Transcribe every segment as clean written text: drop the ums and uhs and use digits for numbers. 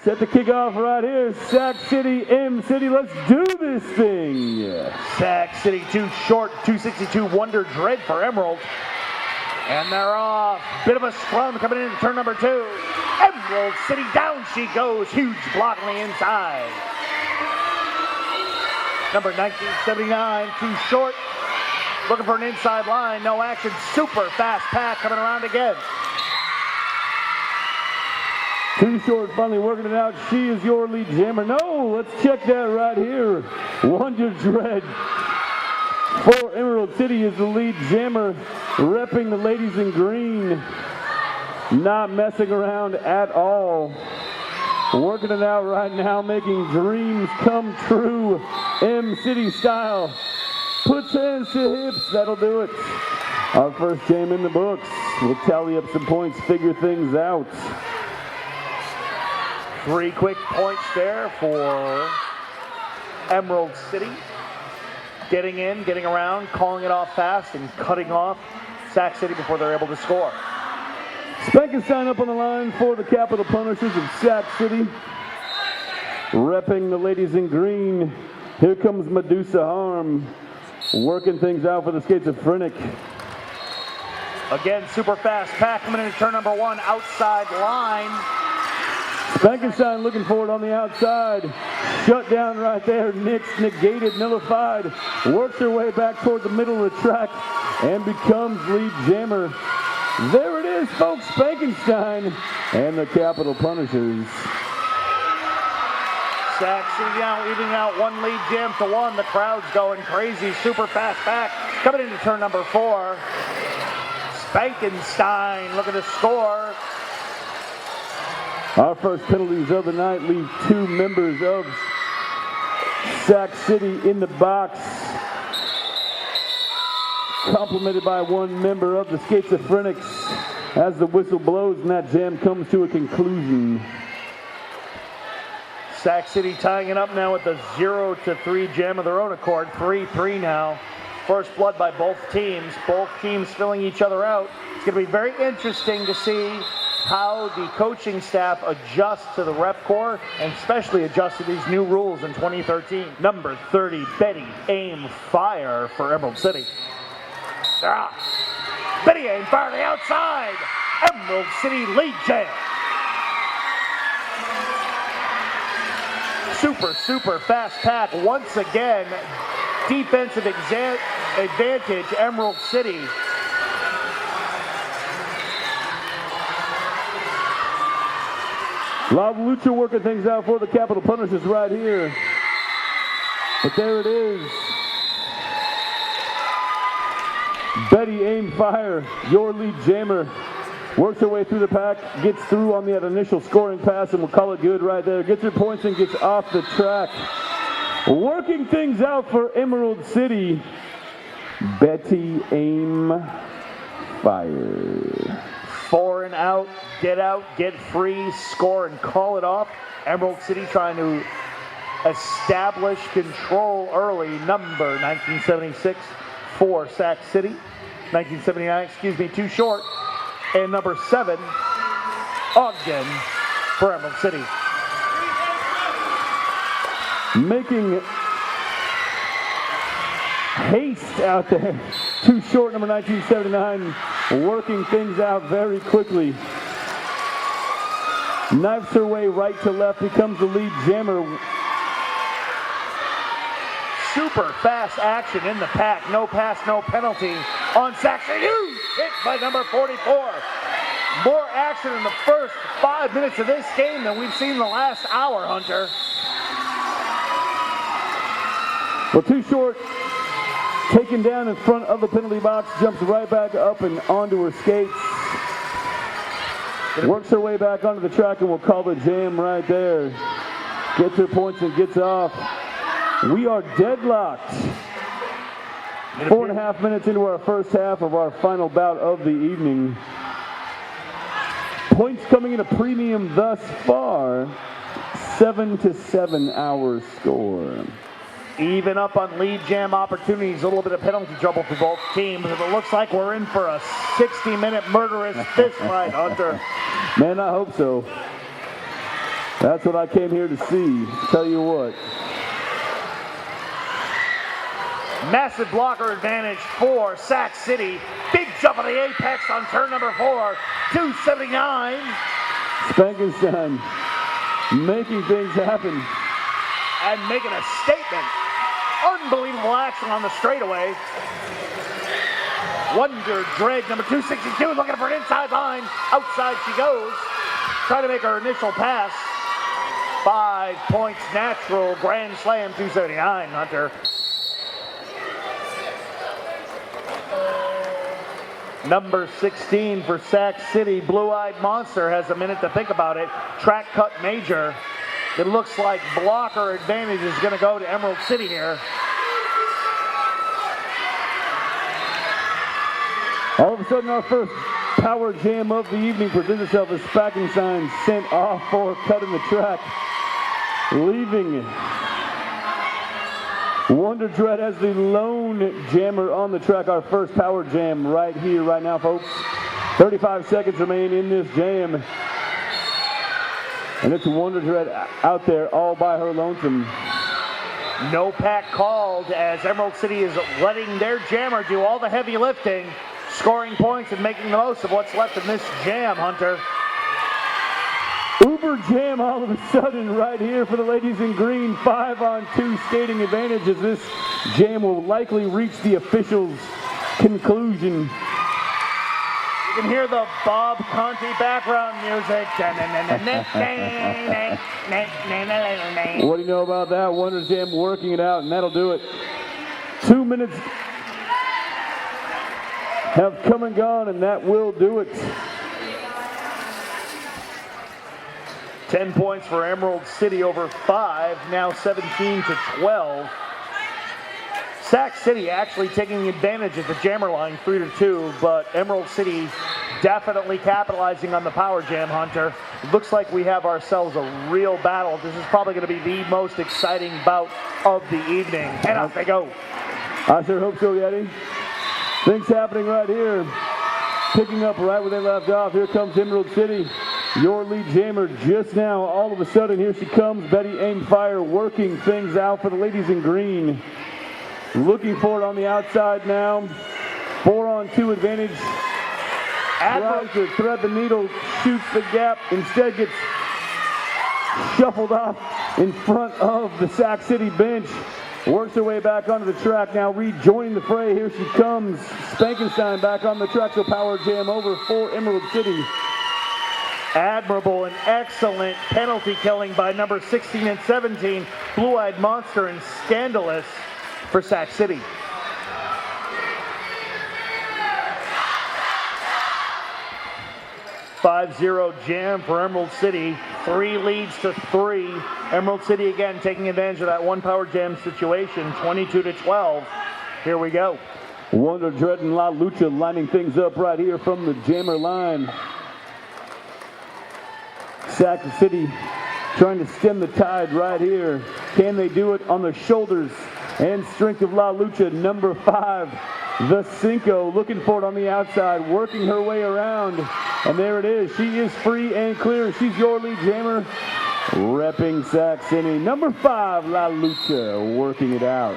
Set to kick off right here. Sac City, M City, let's do this thing. Sac City too short, 262 Wonder Dread for Emerald. And they're off. Bit of a scrum coming in turn number 2. Emerald City, down she goes. Huge block on the inside. Number 1979, too short. Looking for an inside line, no action. Super fast pack coming around again. Too short, finally working it out. She is your lead jammer. No, let's check that right here. Wonder Dread for Emerald City is the lead jammer, repping the ladies in green. Not messing around at all. Working it out right now, making dreams come true. M City style. Puts hands to hips, that'll do it. Our first jam in the books. We'll tally up some points, figure things out. 3 quick points there for Emerald City. Getting in, getting around, calling it off fast, and cutting off Sac City before they're able to score. Spankenstein up on the line for the Capital Punishers of Sac City. Repping the ladies in green. Here comes Medusa Harm. Working things out for the Skatesaphrenics. Again, super fast pack coming into turn number 1, outside line. Spankenstein looking for it on the outside. Shut down right there. Nixed, negated, nullified. Works her way back toward the middle of the track and becomes lead jammer. There it is, folks. Spankenstein and the Capital Punishers. Sac City now evening out 1 lead jam to 1. The crowd's going crazy. Super fast back. Coming into turn number 4. Spankenstein looking to score. Our first penalties of the night leave 2 members of Sac City in the box. Complemented by 1 member of the Skatesaphrenics as the whistle blows and that jam comes to a conclusion. Sac City tying it up now with a 0-3 jam of their own accord. 3-3 now. First blood by both teams. Both teams filling each other out. It's going to be very interesting to see how the coaching staff adjusts to the rep corps and especially adjust to these new rules in 2013. Number 30, Betty Aim Fire for Emerald City. Betty Aim Fire on the outside. Emerald City lead jam. Super fast pack once again. Defensive advantage, Emerald City. A lot of Lucha working things out for the Capital Punishers right here. But there it is. Betty Aim Fire, your lead jammer. Works her way through the pack, gets through on that initial scoring pass, and we'll call it good right there. Gets her points and gets off the track. Working things out for Emerald City, Betty Aim Fire. 4 and out, get free, score, and call it off. Emerald City trying to establish control early. Number 1976 for Sac City. 1979, too short. And number 7, Ogden for Emerald City. Making haste out there. Too short, number 1979, working things out very quickly. Knifes her way right to left, becomes the lead jammer. Super fast action in the pack. No pass, no penalty on Sac City. Hit by number 44. More action in the first 5 minutes of this game than we've seen in the last hour, Hunter. Well, too short. Taken down in front of the penalty box. Jumps right back up and onto her skates. Works her way back onto the track and we'll call the jam right there. Gets her points and gets off. We are deadlocked. 4.5 minutes into our first half of our final bout of the evening. Points coming in a premium thus far. 7-7 our score. Even up on lead jam opportunities. A little bit of penalty trouble for both teams. It looks like we're in for a 60-minute murderous fist fight, Hunter. Man, I hope so. That's what I came here to see. Tell you what. Massive blocker advantage for Sac City. Big jump on the apex on turn number 4. 279. Spankenstein making things happen. And making a statement. Unbelievable action on the straightaway. Wonder Dread, number 262, looking for an inside line. Outside she goes. Trying to make her initial pass. 5 points natural. Grand Slam, 279, Hunter. Number 16 for Sac City, Blue-Eyed Monster, has a minute to think about it. Track cut major. It looks like blocker advantage is going to go to Emerald City here. All of a sudden, our first power jam of the evening presents itself as Spankenstein sent off for cutting the track, leaving Wonder Dread as the lone jammer on the track. Our first power jam right here, right now, folks. 35 seconds remain in this jam. And it's Wonder Dread out there all by her lonesome. No pack called as Emerald City is letting their jammer do all the heavy lifting, scoring points and making the most of what's left in this jam, Hunter. Uber jam all of a sudden right here for the ladies in green. 5-on-2 skating advantage as this jam will likely reach the officials' conclusion. You can hear the Bob Conti background music. What do you know about that? Wonder Jam working it out, and that'll do it. 2 minutes have come and gone, and that will do it. 10 points for Emerald City over 5, now 17-12. Sac City actually taking advantage of the jammer line 3-2, but Emerald City definitely capitalizing on the power jam, Hunter. It looks like we have ourselves a real battle. This is probably going to be the most exciting bout of the evening. And off they go. I sure hope so, Yeti. Things happening right here. Picking up right where they left off. Here comes Emerald City. Your lead jammer just now. All of a sudden, here she comes. Betty Aim Fire working things out for the ladies in green. Looking for it on the outside now. 4-on-2 advantage. Tries to thread the needle, shoots the gap, instead gets shuffled off in front of the Sac City bench. Works her way back onto the track now, rejoining the fray. Here she comes. Spankenstein back on the track, so power jam over for Emerald City. Admirable and excellent penalty killing by number 16 and 17, Blue-Eyed Monster, and Scandalous for Sac City. .50 jam for Emerald City. 3 leads to 3. Emerald City again taking advantage of that one power jam situation. 22-12. Here we go. Wonder Dread and La Lucha lining things up right here from the jammer line. Sac City trying to stem the tide right here. Can they do it on the shoulders and strength of La Lucha? Number 5, the Cinco, looking for it on the outside, working her way around. And there it is. She is free and clear. She's your lead jammer. Repping Sac City. Number 5, La Lucha, working it out.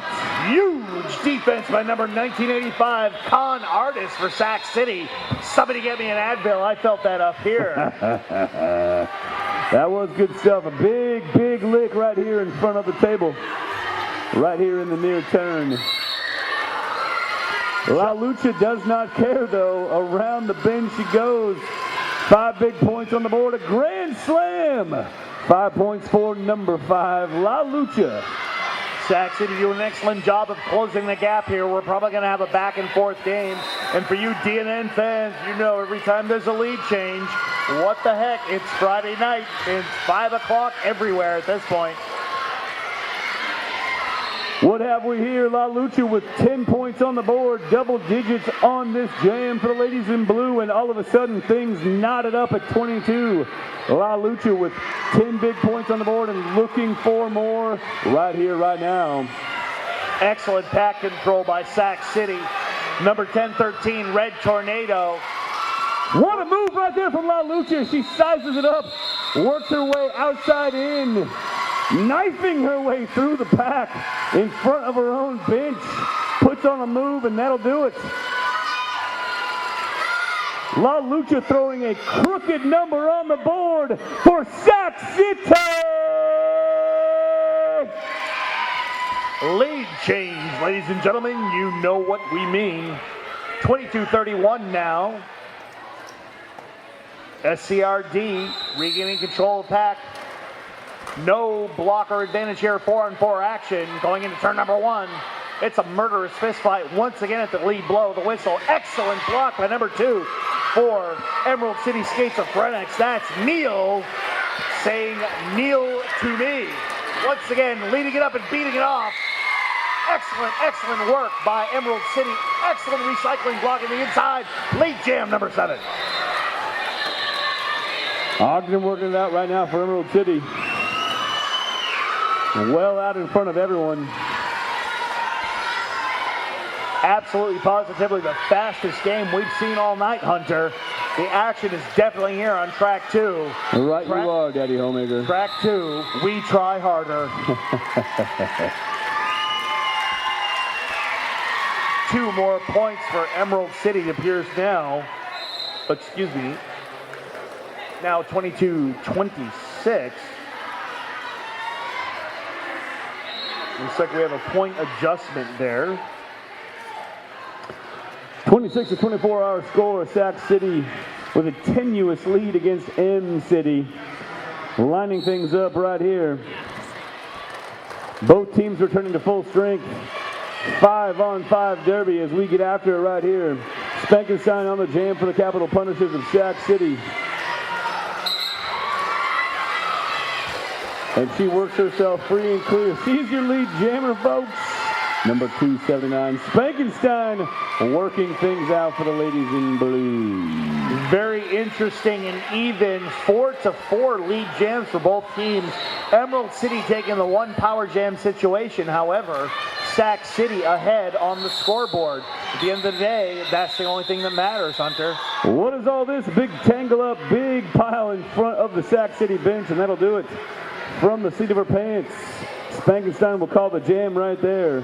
Huge defense by number 1985, Con Artist for Sac City. Somebody get me an Advil. I felt that up here. That was good stuff. A big, big lick right here in front of the table. Right here in the near turn. La Lucha does not care, though. Around the bend she goes. 5 big points on the board. A grand slam. 5 points for number 5, La Lucha. Sac City doing an excellent job of closing the gap here. We're probably going to have a back and forth game. And for you DNN fans, you know every time there's a lead change, what the heck? It's Friday night. It's 5 o'clock everywhere at this point. What have we here? La Lucha with 10 points on the board, double digits on this jam for the ladies in blue, and all of a sudden things knotted up at 22. La Lucha with 10 big points on the board and looking for more right here, right now. Excellent pack control by Sac City. Number 10-13, Red Tornado. What a move right there from La Lucha. She sizes it up works her way outside in, knifing her way through the pack in front of her own bench, puts on a move, and that'll do it. La Lucha throwing a crooked number on the board for Sac City. Lead change, ladies and gentlemen. You know what we mean. 22-31 now. SCRD regaining control of the pack. No blocker advantage here. 4-on-4 action going into turn number 1. It's a murderous fist fight once again at the lead blow. The whistle. Excellent block by number 2 for Emerald City Skatesaphrenics. That's Neil saying kneel to me. Once again, leading it up and beating it off. Excellent, excellent work by Emerald City. Excellent recycling block in the inside. Lead jam number 7. Ogden working it out right now for Emerald City. Well out in front of everyone. Absolutely, positively the fastest game we've seen all night, Hunter. The action is definitely here on track 2. Right you are, Daddy Homemaker. Track 2, we try harder. 2 more points for Emerald City, it appears now. Excuse me. Now 22-26. Looks like we have a point adjustment there. 26 to 24-hour score. Sac City with a tenuous lead against M City. Lining things up right here. Both teams returning to full strength. 5-on-5 derby as we get after it right here. Spankenstein on the jam for the Capital Punishers of Sac City. And she works herself free and clear. She's your lead jammer, folks. Number 279, Spankenstein, working things out for the ladies in blue. Very interesting and even 4-4 lead jams for both teams. Emerald City taking the 1 power jam situation. However, Sac City ahead on the scoreboard. At the end of the day, that's the only thing that matters, Hunter. What is all this? Big tangle up, big pile in front of the Sac City bench, and that'll do it. From the seat of her pants, Spankenstein will call the jam right there.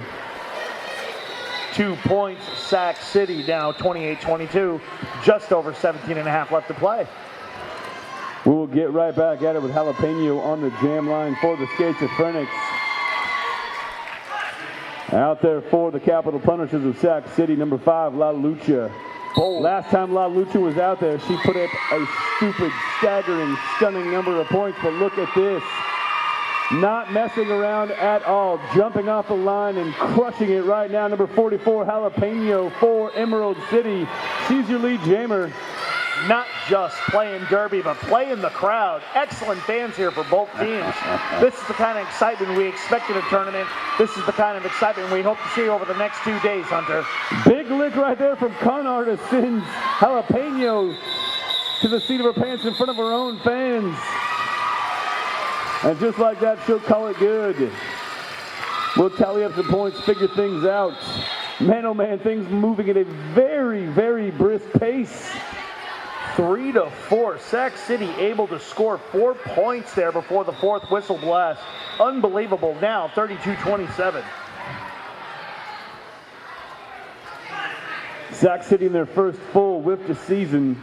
2 points, Sac City now 28-22, just over 17.5 left to play. We will get right back at it with Jalapeno on the jam line for the Skatesaphrenics. Out there for the Capital Punishers of Sac City, number 5, La Lucha. Bold. Last time La Lucha was out there, she put up a stupid, staggering, stunning number of points, but look at this. Not messing around at all, jumping off the line and crushing it right now. Number 44, Jalapeno for Emerald City. She's your lead jammer. Not just playing derby, but playing the crowd. Excellent fans here for both teams. This is the kind of excitement we expect in a tournament. This is the kind of excitement we hope to see over the next 2 days, Hunter. Big lick right there from con artist sends Jalapeno to the seat of her pants in front of her own fans. And just like that, she'll call it good. We'll tally up some points, figure things out. Man, oh man, things moving at a very, very brisk pace. 3-4. Sac City able to score 4 points there before the 4th whistle blast. Unbelievable now, 32-27. Sac City in their first full whip to season.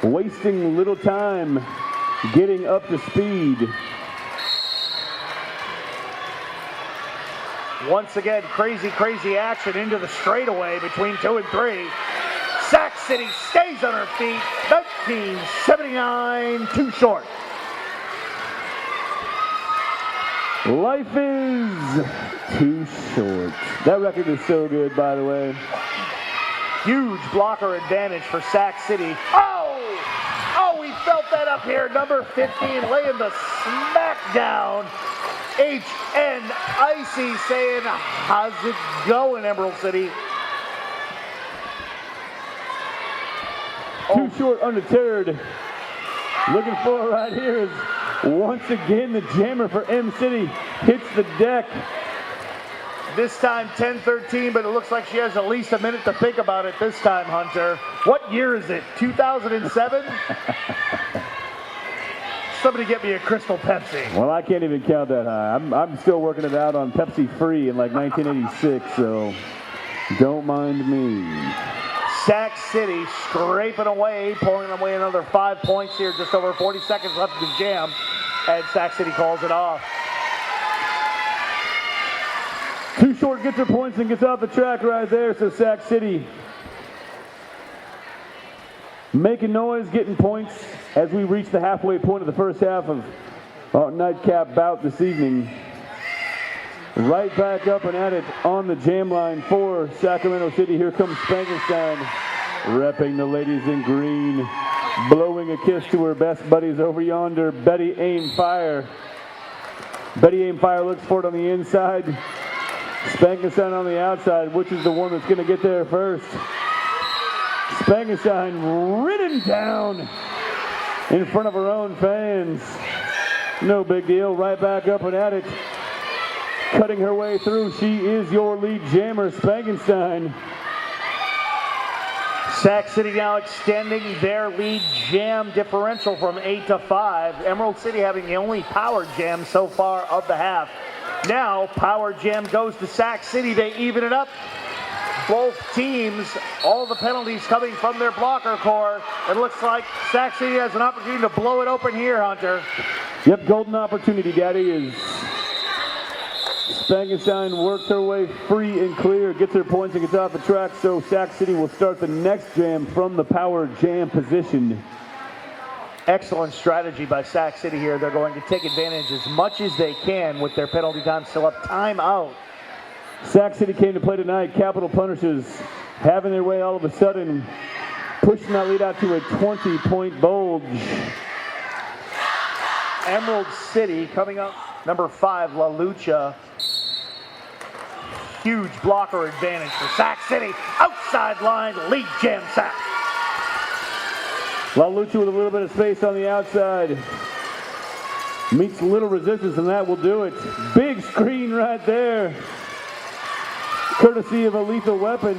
Wasting little time getting up to speed. Once again, crazy, crazy action into the straightaway between 2 and 3. Sac City stays on her feet. 1979, too short. Life is too short. That record is so good, by the way. Huge blocker advantage for Sac City. Oh, we felt that up here. Number 15 laying the smackdown. HN Icy saying, how's it going, Emerald City? Too short, undeterred. Looking for it right here is once again the jammer for M City hits the deck. This time 10-13, but it looks like she has at least a minute to think about it this time, Hunter. What year is it? 2007? Somebody get me a Crystal Pepsi. Well, I can't even count that high. I'm still working it out on Pepsi Free in like 1986, so don't mind me. Sac City scraping away, pulling away another 5 points here. Just over 40 seconds left in the jam, and Sac City calls it off. Too Short gets her points and gets off the track right there, so Sac City making noise, getting points as we reach the halfway point of the first half of our nightcap bout this evening. Right back up and at it on the jam line for Sacramento City. Here comes Spankenstein, repping the ladies in green, blowing a kiss to her best buddies over yonder, Betty Aim Fire. Betty Aim Fire looks for it on the inside. Spankenstein on the outside, which is the one that's going to get there first. Spankenstein ridden down in front of her own fans. No big deal, right back up and at it. Cutting her way through, she is your lead jammer, Spankenstein. Sac City now extending their lead jam differential from 8 to 5. Emerald City having the only power jam so far of the half. Now, power jam goes to Sac City. They even it up. Both teams, all the penalties coming from their blocker core. It looks like Sac City has an opportunity to blow it open here, Hunter. Yep, golden opportunity, Daddy, is Spankenstein works her way free and clear, gets her points and gets off the track, so Sac City will start the next jam from the power jam position. Excellent strategy by Sac City here. They're going to take advantage as much as they can with their penalty time still up. Timeout. Sac City came to play tonight. Capital Punishers having their way all of a sudden, pushing that lead out to a 20-point bulge. Emerald City coming up, number 5, La Lucha. Huge blocker advantage for Sac City. Outside line, lead jam Sac. La Lucha with a little bit of space on the outside. Meets little resistance, and that will do it. Big screen right there. Courtesy of a lethal weapon.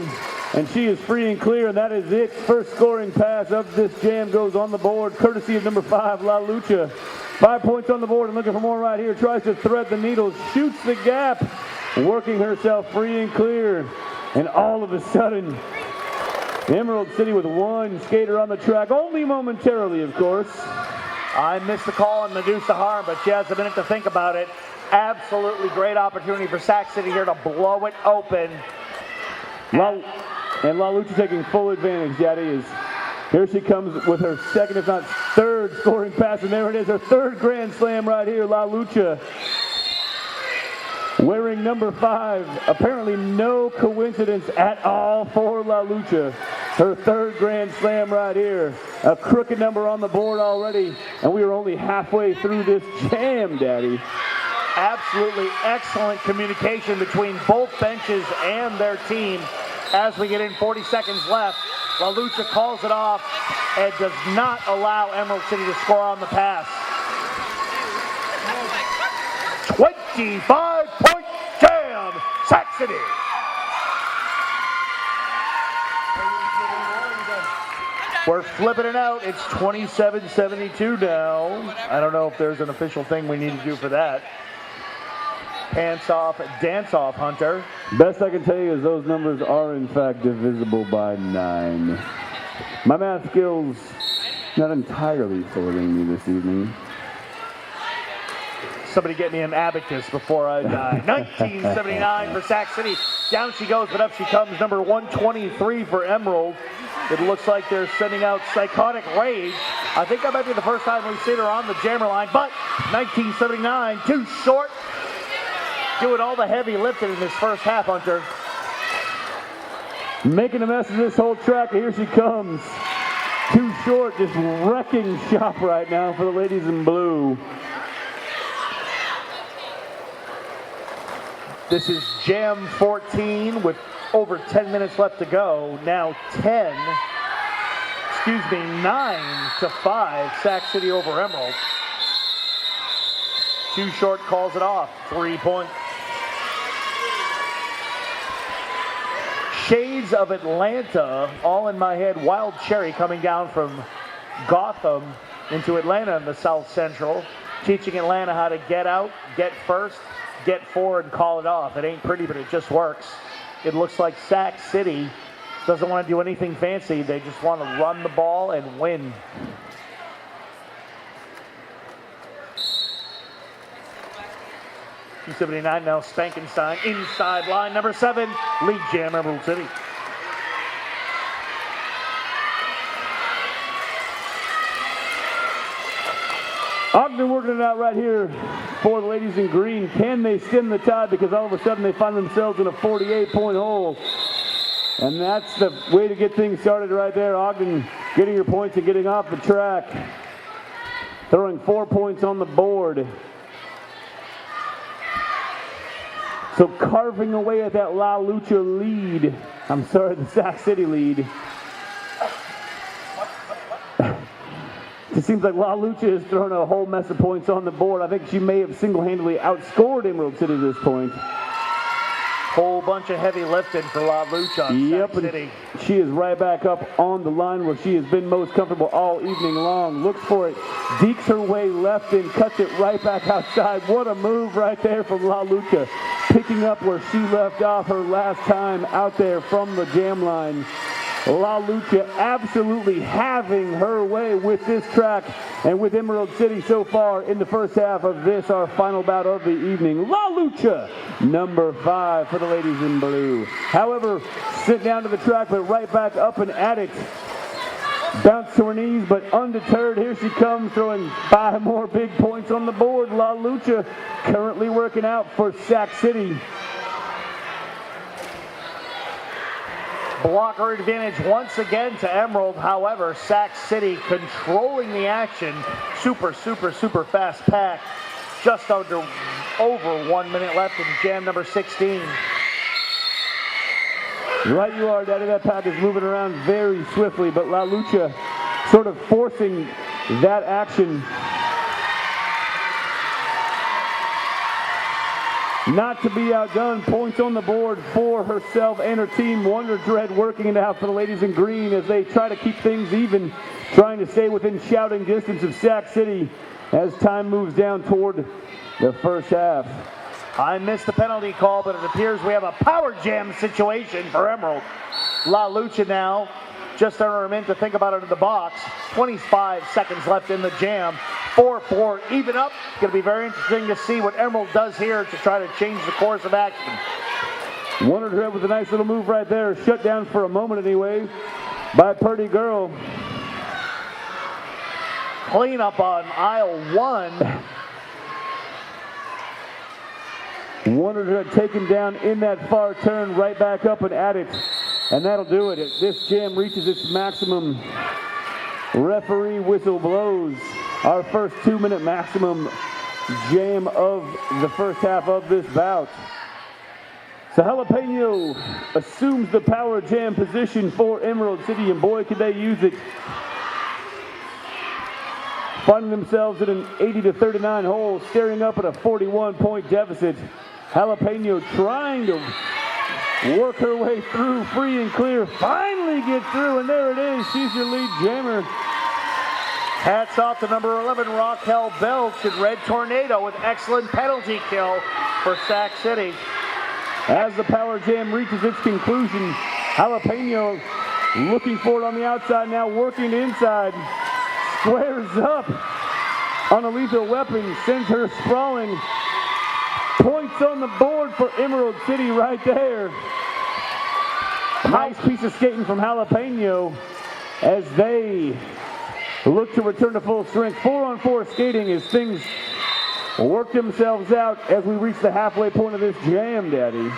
And she is free and clear, and that is it. First scoring pass of this jam goes on the board, courtesy of number 5, La Lucha. 5 points on the board and looking for more right here. Tries to thread the needle, shoots the gap, working herself free and clear. And all of a sudden, Emerald City with one skater on the track, only momentarily, of course. I missed the call on Medusa Harm, but she has a minute to think about it. Absolutely great opportunity for Sac City here to blow it open. La Lucha taking full advantage, Daddy, is here she comes with her second, if not third, scoring pass, and there it is, her third grand slam right here, La Lucha. Wearing number 5, apparently no coincidence at all for La Lucha. Her third grand slam right here. A crooked number on the board already, and we are only halfway through this jam, Daddy. Absolutely excellent communication between both benches and their team as we get in 40 seconds left. La Lucha calls it off and does not allow Emerald City to score on the pass. 25-point jam, Sac City. We're flipping it out. It's 27-72 now. I don't know if there's an official thing we need to do for that. Pants off, dance off, Hunter. Best I can tell you is those numbers are in fact divisible by 9. My math skills not entirely failing me this evening. Somebody get me an abacus before I die. 1979 for Sac City. Down she goes, but up she comes. Number 123 for Emerald. It looks like they're sending out Psychotic Rage. I think that might be the first time we've seen her on the jammer line, but 1979, too short. Doing all the heavy lifting in this first half, Hunter. Making a mess of this whole track. Here she comes. Too short, just wrecking shop right now for the ladies in blue. This is Jam 14 with over 10 minutes left to go. Now 9 to 5, Sac City over Emerald. Too short calls it off, 3 points. Shades of Atlanta, all in my head. Wild Cherry coming down from Gotham into Atlanta in the South Central, teaching Atlanta how to get out, get first, get forward, and call it off. It ain't pretty, but it just works. It looks like Sac City doesn't want to do anything fancy. They just want to run the ball and win. $279 now, Spankenstein inside line number 7, lead jam Emerald City. Ogden working it out right here for the ladies in green. Can they stem the tide? Because all of a sudden they find themselves in a 48-point hole. And that's the way to get things started right there. Ogden getting your points and getting off the track. Throwing 4 points on the board. So carving away at that La Lucha lead. I'm sorry, the Sac City lead. It seems like La Lucha has thrown a whole mess of points on the board. I think she may have single-handedly outscored Emerald City at this point. Whole bunch of heavy lifting for La Lucha on Sac City. She is right back up on the line where she has been most comfortable all evening long. Looks for it, dekes her way left and cuts it right back outside. What a move right there from La Lucha. Picking up where she left off her last time out there from the jam line. La Lucha absolutely having her way with this track and with Emerald City so far in the first half of this, our final bout of the evening. La Lucha, number 5 for the ladies in blue. However, sent down to the track, but right back up and at it. Bounce to her knees, but undeterred. Here she comes, throwing 5 more big points on the board. La Lucha currently working out for Sac City. Blocker advantage once again to Emerald. However, Sac City controlling the action. Super fast pack. Just over 1 minute left in jam number 16. Right you are, Daddy. That pack is moving around very swiftly, but La Lucha sort of forcing that action. Not to be outdone. Points on the board for herself and her team. Wonder Dread working it out for the ladies in green as they try to keep things even, trying to stay within shouting distance of Sac City as time moves down toward the first half. I missed the penalty call, but it appears we have a power jam situation for Emerald. La Lucha now, just under a minute to think about it in the box. 25 seconds left in the jam. 4-4, even up. It's going to be very interesting to see what Emerald does here to try to change the course of action. Wonder Dread with a nice little move right there. Shut down for a moment anyway by Purdy Girl. Clean up on aisle 1. Wonder Dread taken down in that far turn, right back up and at it. And that'll do it. This jam reaches its maximum. Referee whistle blows. Our first 2-minute maximum jam of the first half of this bout. So Jalapeno assumes the power jam position for Emerald City, and boy, could they use it. Finding themselves in an 80-39 hole, staring up at a 41-point deficit. Jalapeno trying to work her way through, free and clear, finally get through, and there it is. She's your lead jammer. Hats off to number 11, Raquel Belch, and Red Tornado with excellent penalty kill for Sac City. As the power jam reaches its conclusion, Jalapeno looking for it on the outside now, working inside, squares up on a lethal weapon, sends her sprawling. Points on the board for Emerald City right there. Nice piece of skating from Jalapeno as they look to return to full strength. 4-on-4 skating as things work themselves out as we reach the halfway point of this jam, Daddy.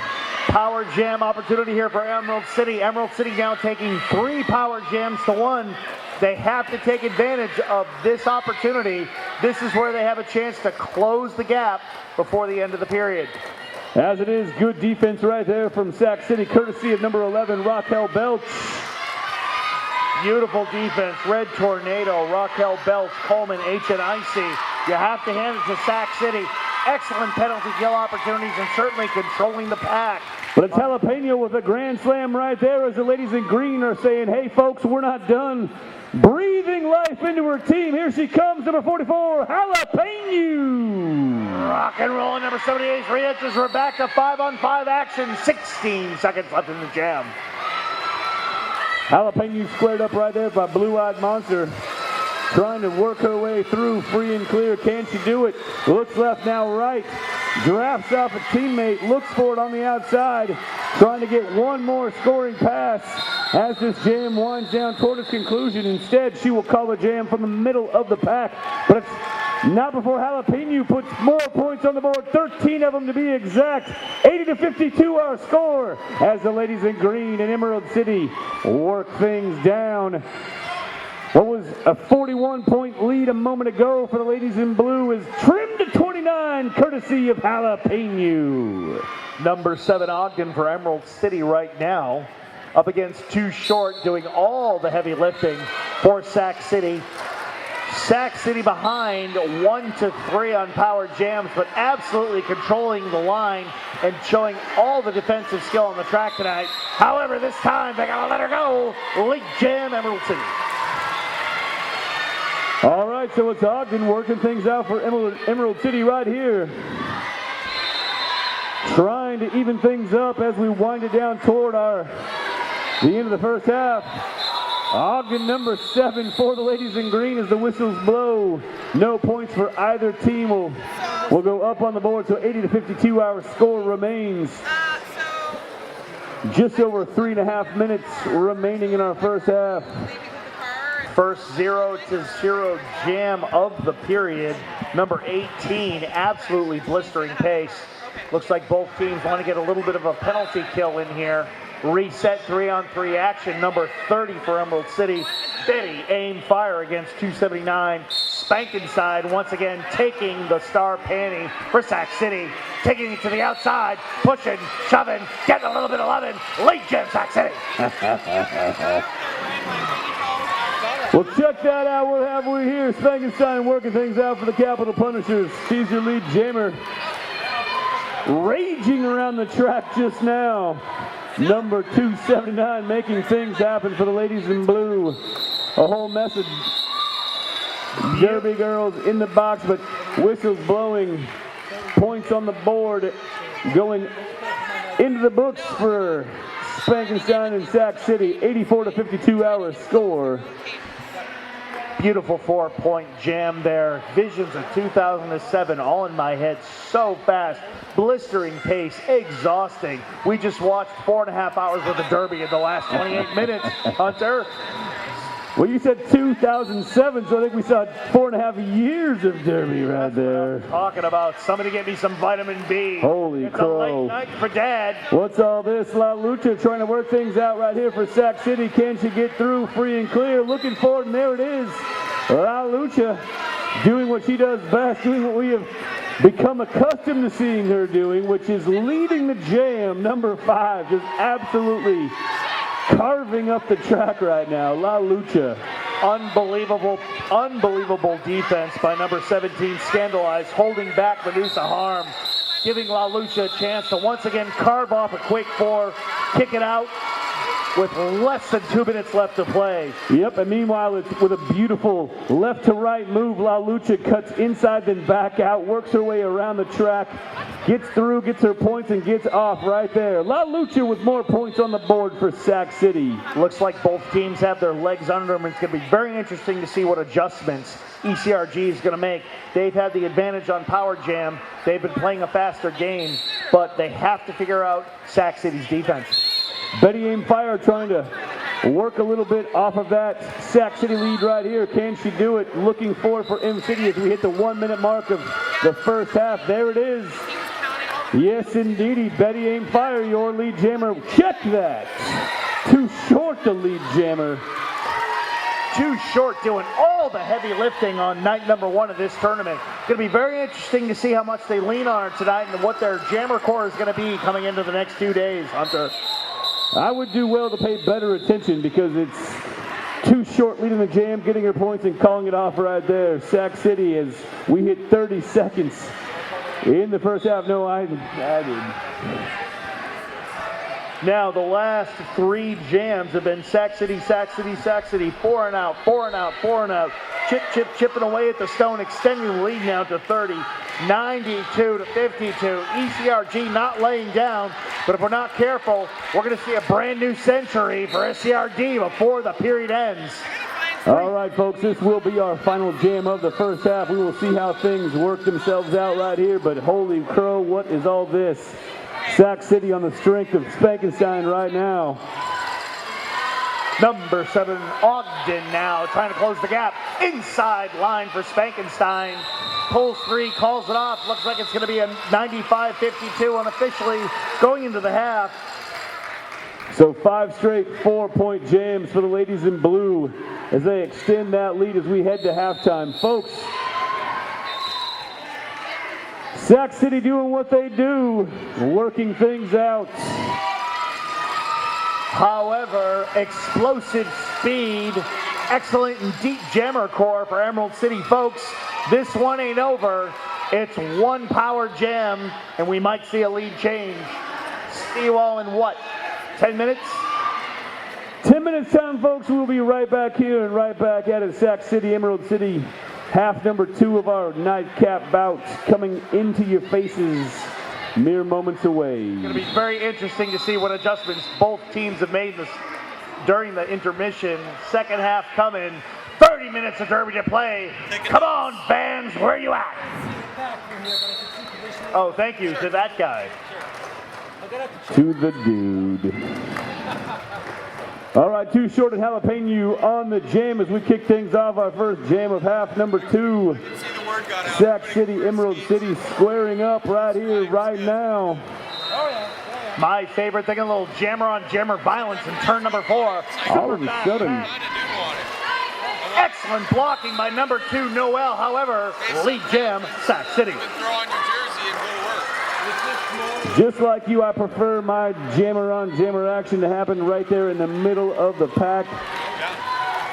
Power jam opportunity here for Emerald City. Emerald City now taking 3 power jams to 1. They have to take advantage of this opportunity. This is where they have a chance to close the gap before the end of the period. As it is, good defense right there from Sac City, courtesy of number 11, Raquel Belch. Beautiful defense. Red Tornado, Raquel Belch, Coleman, HNIC. You have to hand it to Sac City. Excellent penalty kill opportunities and certainly controlling the pack. But it's Jalapeno with a grand slam right there as the ladies in green are saying, hey, folks, we're not done. Breathing life into her team. Here she comes, number 44, Jalapeno. Rock and roll, number 78 re-enters. We're back to 5-on-5 action. 16 seconds left in the jam. Jalapeno squared up right there by Blue-Eyed Monster. Trying to work her way through, free and clear. Can she do it? Looks left, now right. Drafts off a teammate, looks for it on the outside. Trying to get one more scoring pass as this jam winds down toward its conclusion. Instead, she will call the jam from the middle of the pack. But it's not before Jalapeno puts more points on the board, 13 of them to be exact. 80-52 our score as the ladies in green in Emerald City work things down. What was a 41-point lead a moment ago for the ladies in blue is trimmed to 29, courtesy of Jalapeno. Number 7 Ogden for Emerald City right now, up against Too Short, doing all the heavy lifting for Sac City. Sac City behind 1-3 on power jams, but absolutely controlling the line and showing all the defensive skill on the track tonight. However, this time they gotta let her go. Late jam, Emerald City. All right, so it's Ogden working things out for Emerald City right here. Trying to even things up as we wind it down toward the end of the first half. Ogden number 7 for the ladies in green as the whistles blow. No points for either team will go up on the board, so 80-52 our score remains. Just over 3.5 minutes remaining in our first half. First 0-0 jam of the period. Number 18, absolutely blistering pace. Looks like both teams want to get a little bit of a penalty kill in here. Reset 3-on-3 action. Number 30 for Emerald City. Betty aim fire against 279. Spankin' side once again taking the star panty for Sac City. Taking it to the outside, pushing, shoving, getting a little bit of loving. Late jam, Sac City. Well, check that out. What have we here? Spankenstein working things out for the Capital Punishers. She's your lead jammer. Raging around the track just now. Number 279 making things happen for the ladies in blue. A whole mess of Derby girls in the box, but whistles blowing. Points on the board going into the books for Spankenstein and Sac City. 84-52 our score. Beautiful 4-point jam there. Visions of 2007 all in my head so fast. Blistering pace, exhausting. We just watched 4.5 hours worth of Derby in the last 28 minutes, Hunter. Well, you said 2007, so I think we saw 4.5 years of Derby right there. Talking about somebody get me some vitamin B. Holy it's crow. A late night for Dad. What's all this? La Lucha trying to work things out right here for Sac City. Can she get through free and clear? Looking forward, and there it is. La Lucha doing what she does best, doing what we have become accustomed to seeing her doing, which is leading the jam. Number 5, just absolutely carving up the track right now. La Lucha. Unbelievable defense by number 17, Scandalized, holding back Medusa Harm, giving La Lucha a chance to once again carve off a quick 4, kick it out with less than 2 minutes left to play. Yep, and meanwhile, it's with a beautiful left to right move. La Lucha cuts inside, then back out, works her way around the track, gets through, gets her points, and gets off right there. La Lucha with more points on the board for Sac City. Looks like both teams have their legs under them. It's going to be very interesting to see what adjustments ECRG is going to make. They've had the advantage on Power Jam. They've been playing a faster game, but they have to figure out Sac City's defense. Betty Aim Fire trying to work a little bit off of that Sac City lead right here. Can she do it? Looking forward for M City as we hit the 1 minute mark of the first half. There it is. Yes, indeedy. Betty Aim Fire, your lead jammer. Check that. Too Short, the lead jammer. Too Short doing all the heavy lifting on night number 1 of this tournament. Going to be very interesting to see how much they lean on her tonight and what their jammer core is going to be coming into the next 2 days, Hunter. I would do well to pay better attention because it's Too Short leading the jam, getting her points and calling it off right there. Sac City as we hit 30 seconds in the first half. No, I didn't. Now, the last 3 jams have been Sac City, Sac City, Sac City. 4 and out, 4 and out, 4 and out. Chip, chip, chipping away at the stone, extending the lead now to 30. 92 to 52. ECRG not laying down, but if we're not careful, we're going to see a brand new century for SCRD before the period ends. All right, folks, this will be our final jam of the first half. We will see how things work themselves out right here, but holy crow, what is all this? Sac City on the strength of Spankenstein right now. Number 7, Ogden now trying to close the gap. Inside line for Spankenstein. Pulls 3, calls it off. Looks like it's going to be a 95-52 unofficially going into the half. So 5 straight 4-point jams for the ladies in blue as they extend that lead as we head to halftime. Folks, Sac City doing what they do, working things out. However, explosive speed, excellent and deep jammer core for Emerald City, folks. This one ain't over. It's one power jam, and we might see a lead change. See you all in what? 10 minutes? 10 minutes time, folks. We'll be right back here and right back at it. Sac City, Emerald City. Half number 2 of our nightcap bouts coming into your faces mere moments away. It's going to be very interesting to see what adjustments both teams have made during the intermission. Second half coming. 30 minutes of derby to play. Come on, fans, where are you at? Oh, thank you to that guy. To the dude. All right, Too Short and Jalapeno on the jam as we kick things off our first jam of half number 2. Sac City, Emerald City squaring up right here, right now. My favorite thing, a little jammer on jammer violence in turn number 4. All of a sudden. Excellent blocking by number 2, Noel. However, lead jam, Sac City. Just like you, I prefer my jammer on jammer action to happen right there in the middle of the pack.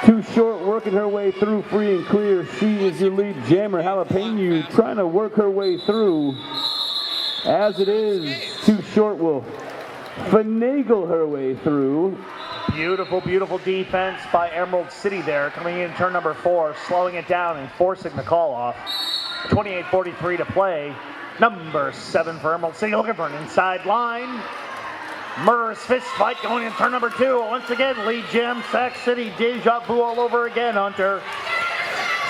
Too Short working her way through free and clear. She is your lead jammer. Jalapeno trying to work her way through. As it is, Too Short will finagle her way through. Beautiful, beautiful defense by Emerald City there, coming in turn number 4, slowing it down and forcing the call off. 28:43 to play. Number 7 for Emerald City, looking for an inside line. Murderous fist fight going in turn number 2. Once again, lead jam, Sac City, deja vu all over again, Hunter.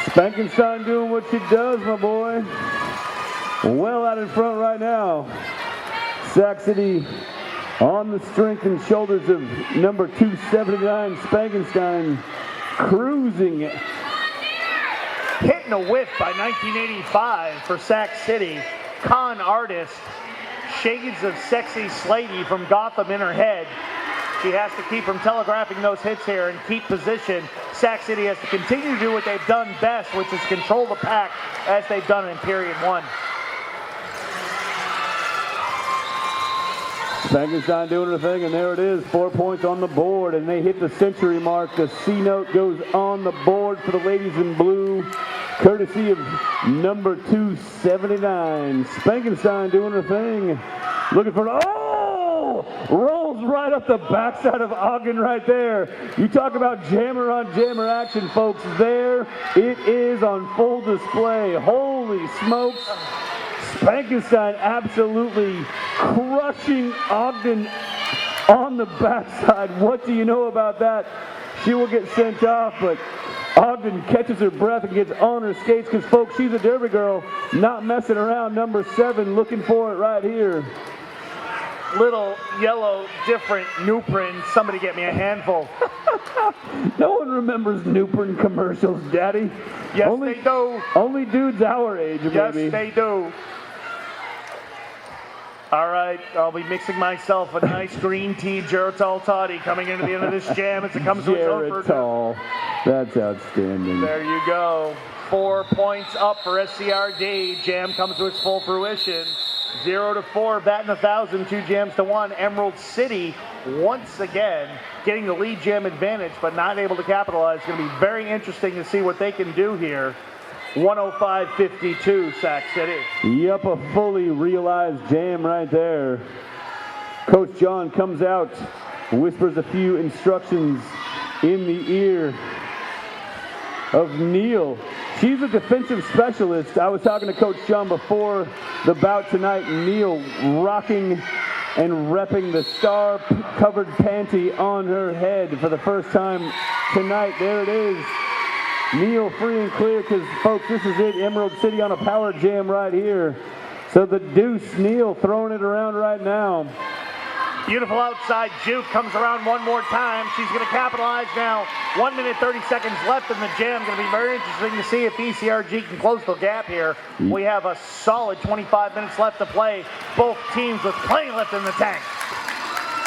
Spankenstein doing what she does, my boy. Well out in front right now. Sac City on the strength and shoulders of number 279, Spankenstein, cruising. Hitting a whiff by 1985 for Sac City. Con artist, shades of sexy Slady from Gotham in her head. She has to keep from telegraphing those hits here and keep position. Sac City has to continue to do what they've done best, which is control the pack as they've done in period 1. Spankenstein doing her thing, and there it is, 4 points on the board, and they hit the century mark. The C note goes on the board for the ladies in blue, courtesy of number 279. Spankenstein doing her thing, looking for, oh! Rolls right up the backside of Ogden right there. You talk about jammer on jammer action, folks. There it is on full display. Holy smokes. Spankenstein absolutely crushing Ogden on the backside. What do you know about that? She will get sent off, but Ogden catches her breath and gets on her skates because, folks, she's a derby girl, not messing around. Number 7 looking for it right here. Little yellow, different Nuprin. Somebody get me a handful. No one remembers Nuprin commercials, Daddy. Yes, they do. Only dudes our age, yes, baby. Yes, they do. All right, I'll be mixing myself a nice green tea Geritol toddy coming into the end of this jam as it comes to its own. Geritol. That's outstanding. There you go. 4 points up for SCRD. Jam comes to its full fruition. 0-4, batting 1,000, 2 jams to 1. Emerald City once again getting the lead jam advantage, but not able to capitalize. It's going to be very interesting to see what they can do here. 105-52, Sac City. Yep, a fully realized jam right there. Coach John comes out, whispers a few instructions in the ear of Neil. She's a defensive specialist. I was talking to Coach John before the bout tonight. Neil rocking and repping the star-covered panty on her head for the first time tonight. There it is. Neil free and clear, because, folks, this is it. Emerald City on a power jam right here. So the deuce, Neil throwing it around right now. Beautiful outside juke comes around one more time. She's going to capitalize now. 1 minute, 30 seconds left in the jam. Going to be very interesting to see if ECRG can close the gap here. We have a solid 25 minutes left to play. Both teams with plenty left in the tank.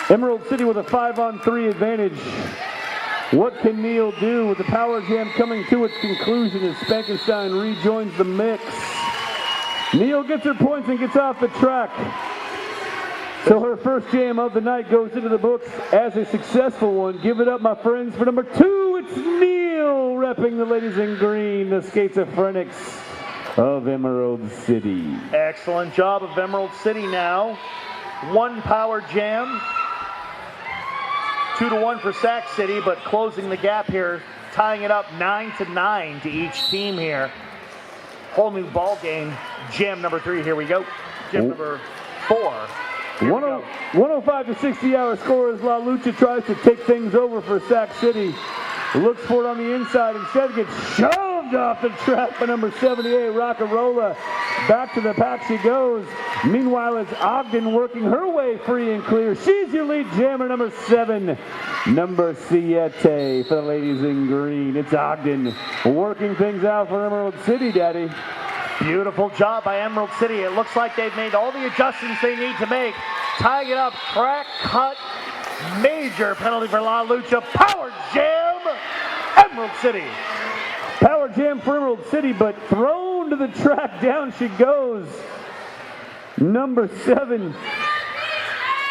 Emerald City with a 5-on-3 advantage. What can Neil do with the power jam coming to its conclusion as Spankenstein rejoins the mix? Neil gets her points and gets off the track. So her first jam of the night goes into the books as a successful one. Give it up, my friends, for number 2. It's Neil repping the ladies in green, the Skatesaphrenics of Emerald City. Excellent job of Emerald City now. 1 power jam. 2-1 for Sac City, but closing the gap here, tying it up 9-9 to each team here. Whole new ball game. Jam number 3, here we go. Jam number 4. 105 to 60 hour score as La Lucha tries to take things over for Sac City. Looks for it on the inside. Instead gets shoved off the track by number 78, Rockarola. Back to the pack she goes. Meanwhile, it's Ogden working her way free and clear. She's your lead jammer, number 7, number Siete for the ladies in green. It's Ogden working things out for Emerald City, Daddy. Beautiful job by Emerald City. It looks like they've made all the adjustments they need to make. Tying it up, crack, cut, major penalty for La Lucha. Power jam, Emerald City. Power jam for Emerald City, but thrown to the track. Down she goes. Number 7.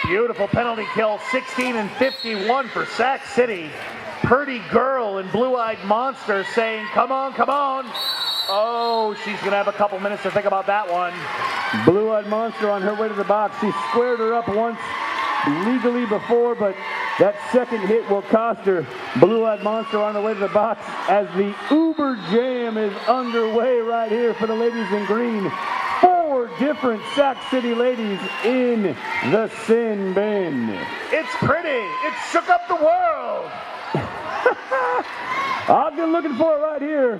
Beautiful penalty kill, 16-51 for Sac City. Pretty girl and blue-eyed monster saying, come on, come on. Oh, she's going to have a couple minutes to think about that one. Blue-eyed monster on her way to the box. She squared her up once legally before, but that second hit will cost her. Blue-eyed monster on the way to the box as the Uber Jam is underway right here for the ladies in green. 4 different Sac City ladies in the sin bin. It's pretty. It shook up the world. Ogden looking for it right here.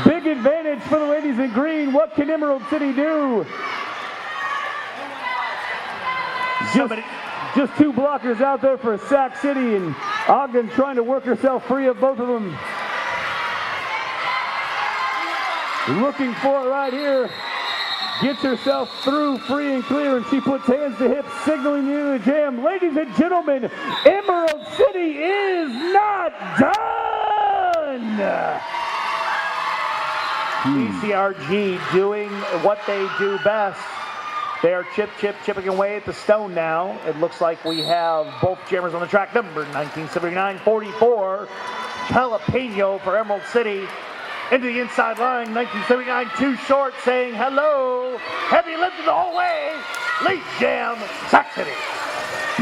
Big advantage for the ladies in green. What can Emerald City do? Just 2 blockers out there for Sac City, and Ogden trying to work herself free of both of them. Looking for it right here. Gets herself through free and clear, and she puts hands to hips, signaling the end of the jam. Ladies and gentlemen, Emerald City is not done! ECRG doing what they do best. They are chipping away at the stone now. It looks like we have both jammers on the track. Number 1979-44, Jalapeno for Emerald City. Into the inside line, 1979, too short, saying hello. Heavy lifting the whole way. Late jam, Sac City.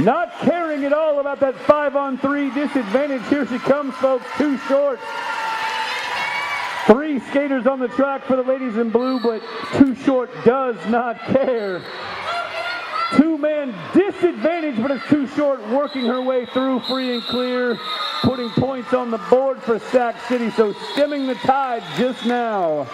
Not caring at all about that 5-on-3 disadvantage. Here she comes, folks, too short. 3 skaters on the track for the ladies in blue, but too short does not care. 2-man disadvantage, but it's too short, working her way through free and clear, putting points on the board for Sac City, so stemming the tide just now.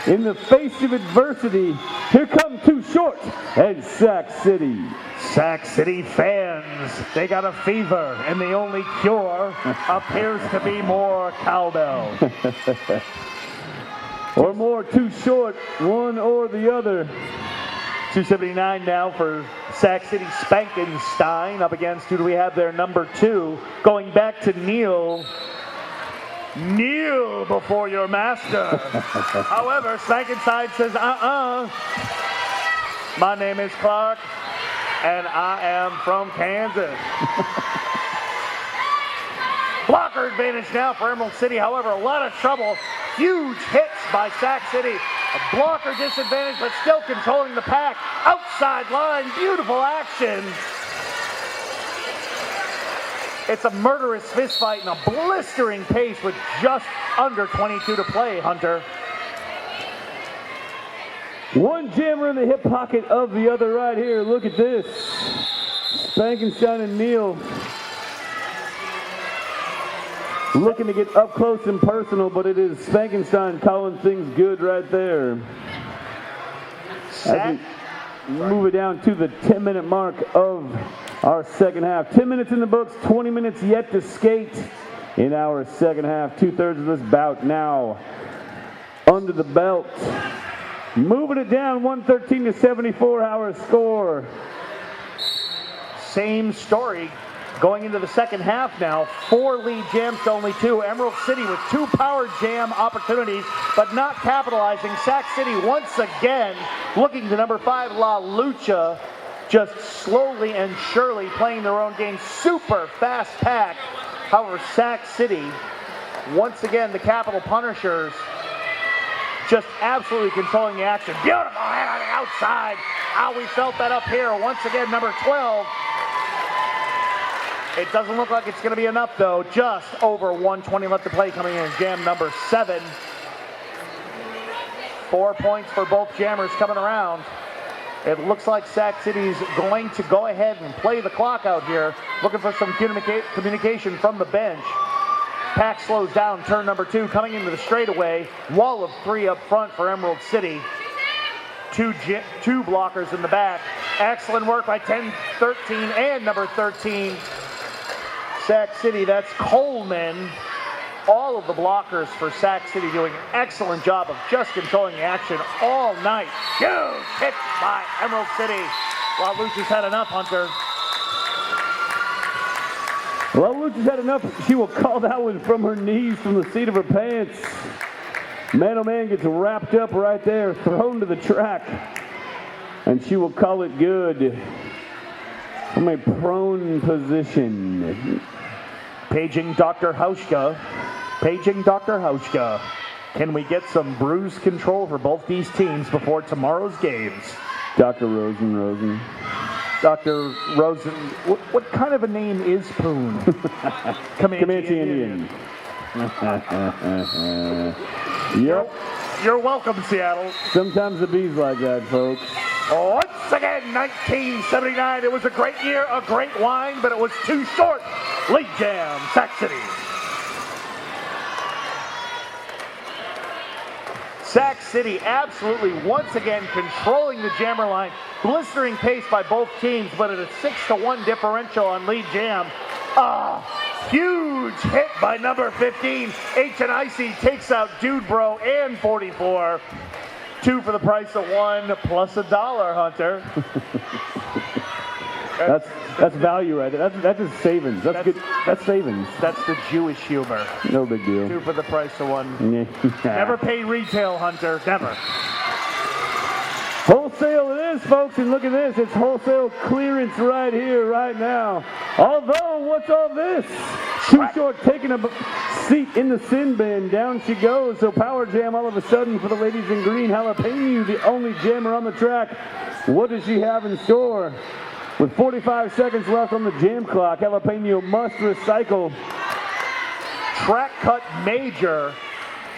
In the face of adversity, here come Too Short and Sac City. Sac City fans, they got a fever, and the only cure appears to be more cowbell. Or more Too Short, one or the other. 279 now for Sac City Spankenstein up against, who do we have there, number 2, going back to Neil. Kneel before your master. However, Spankenstein says, my name is Clark, and I am from Kansas. Blocker advantage now for Emerald City. However, a lot of trouble. Huge hits by Sac City. A blocker disadvantage, but still controlling the pack. Outside line, beautiful action. It's a murderous fist fight and a blistering pace with just under 22 to play, Hunter. One jammer in the hip pocket of the other right here. Look at this. Spankenstein and Neal looking to get up close and personal, but it is Spankenstein calling things good right there. As we move it down to the 10-minute mark of our second half. 10 minutes in the books, 20 minutes yet to skate in our second half. 2/3 of this bout now under the belt. Moving it down, 113 to 74, our score. Same story going into the second half now. 4 lead jams to only 2. Emerald City with 2 power jam opportunities, but not capitalizing. Sac City once again looking to number 5, La Lucha, just slowly and surely playing their own game. Super fast pack. However, Sac City, once again, the Capital Punishers, just absolutely controlling the action. Beautiful head on the outside. How we felt that up here. Once again, number 12. It doesn't look like it's going to be enough, though. Just over 120 left to play coming in jam number 7. 4 points for both jammers coming around. It looks like Sac City's going to go ahead and play the clock out here. Looking for some communication from the bench. Pack slows down, turn number 2, coming into the straightaway. Wall of 3 up front for Emerald City. Two blockers in the back. Excellent work by 10, 13, and number 13. Sac City, that's Coleman. All of the blockers for Sac City doing an excellent job of just controlling the action all night. Huge hit by Emerald City. While Lucha's had enough, Hunter. Well, Lucha's had enough. She will call that one from her knees, from the seat of her pants. Man, oh man, gets wrapped up right there, thrown to the track. And she will call it good from a prone position. Paging Dr. Hauschka. Paging Dr. Hauschka. Can we get some bruise control for both these teams before tomorrow's games? Dr. Rosen. Dr. Rosen, what kind of a name is Poon? Comanche Indian. Yep. You're welcome, Seattle. Sometimes the bees like that, folks. Once again, 1979. It was a great year, a great wine, but it was too short. League Jam, Sac City. Sac City absolutely once again controlling the jammer line. Blistering pace by both teams, but at a 6-1 differential on lead jam. Huge hit by number 15. H&IC takes out Dude Bro and 44. 2 for the price of 1 plus $1, Hunter. That's value right there. That's just savings. That's good. That's savings. That's the Jewish humor. No big deal. 2 for the price of 1. Never pay retail, Hunter. Never. Wholesale it is, folks, and look at this. It's wholesale clearance right here, right now. Although, what's all this? Too Short taking a seat in the sin bin. Down she goes. So power jam all of a sudden for the ladies in green. Jalapeno, the only jammer on the track. What does she have in store? With 45 seconds left on the jam clock, Jalapeno must recycle. Track cut major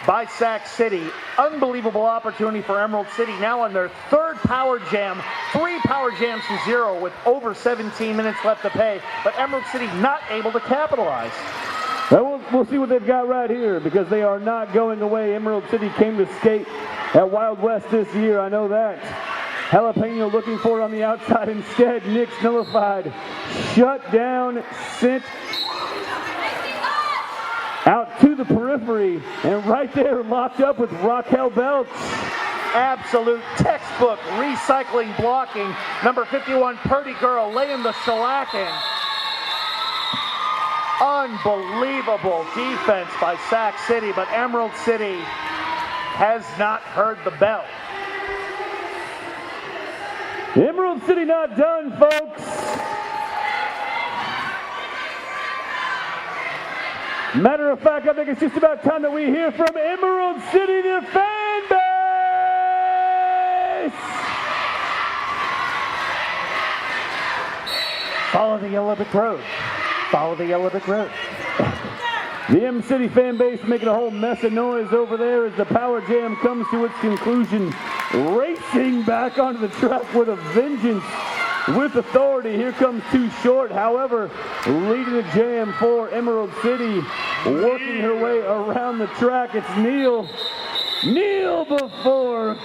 by Sac City. Unbelievable opportunity for Emerald City now on their 3rd power jam. 3 power jams to 0 with over 17 minutes left to pay. But Emerald City not able to capitalize. Well, we'll see what they've got right here because they are not going away. Emerald City came to skate at Wild West this year. I know that. Jalapeno looking for it on the outside instead. Nick's nullified. Shut down, sent out to the periphery, and right there locked up with Raquel Belch. Absolute textbook recycling blocking. Number 51, Purdy Girl, laying the shellacking. Unbelievable defense by Sac City, but Emerald City has not heard the bell. Emerald City not done, folks. Matter of fact, I think it's just about time that we hear from Emerald City, the fan base. Follow the Olympic road. Follow the yellow brick road. The M-City fan base making a whole mess of noise over there as the Power Jam comes to its conclusion. Racing back onto the track with a vengeance, with authority. Here comes Too Short. However, leading the jam for Emerald City, working her way around the track. It's Neil. Neil before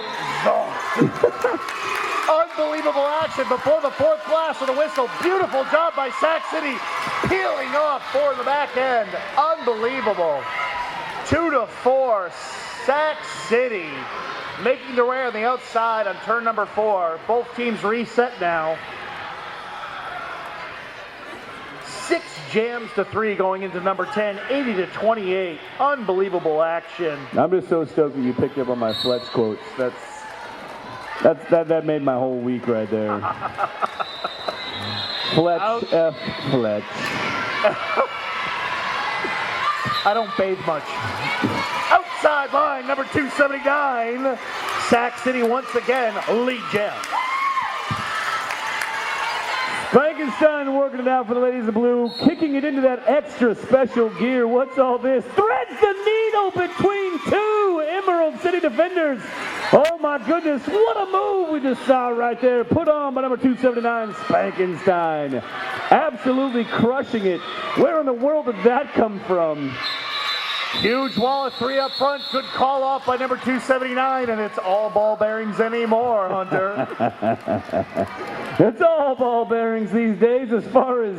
Unbelievable action before the fourth blast of the whistle. Beautiful job by Sac City, peeling off for the back end. Unbelievable. 2-4, Sac City making their way on the outside on turn number 4. Both teams reset now. 6 jams to 3 going into number 10, 80-28. Unbelievable action. I'm just so stoked that you picked up on my Fletch quotes. That made my whole week right there. Fletch, F. Fletch. I don't bathe much. Outside line, number 279. Sac City once again, lead jam. Frankenstein working it out for the ladies of blue, kicking it into that extra special gear. What's all this? Threads the needle between 2 Emerald City defenders. Oh my goodness, what a move we just saw right there. Put on by number 279, Spankenstein. Absolutely crushing it. Where in the world did that come from? Huge wall of 3 up front. Good call off by number 279, and it's all ball bearings anymore, Hunter. It's all ball bearings these days as far as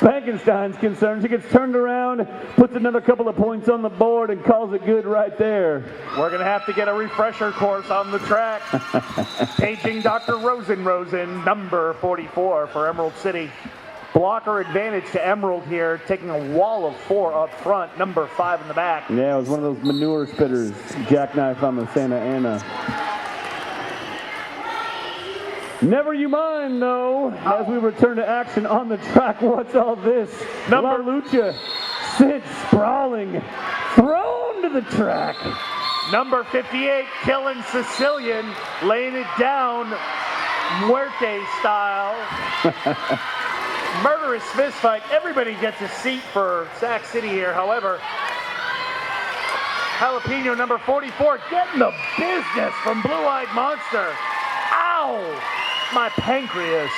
Spankenstein's concerned. She gets turned around, puts another couple of points on the board, and calls it good right there. We're going to have to get a refresher course on the track. Paging Dr. Rosen, number 44 for Emerald City. Blocker advantage to Emerald here, taking a wall of 4 up front, number 5 in the back. Yeah, it was one of those manure spitters, jackknife on the Santa Ana. Never you mind, though, as we return to action on the track. What's all this? La Lucha sits sprawling, thrown to the track. Number 58, Killing Sicilian, laying it down, Muerte style. Murderous fist fight. Everybody gets a seat for Sac City here. However, Jalapeno number 44 getting the business from Blue-Eyed Monster. Ow! My pancreas.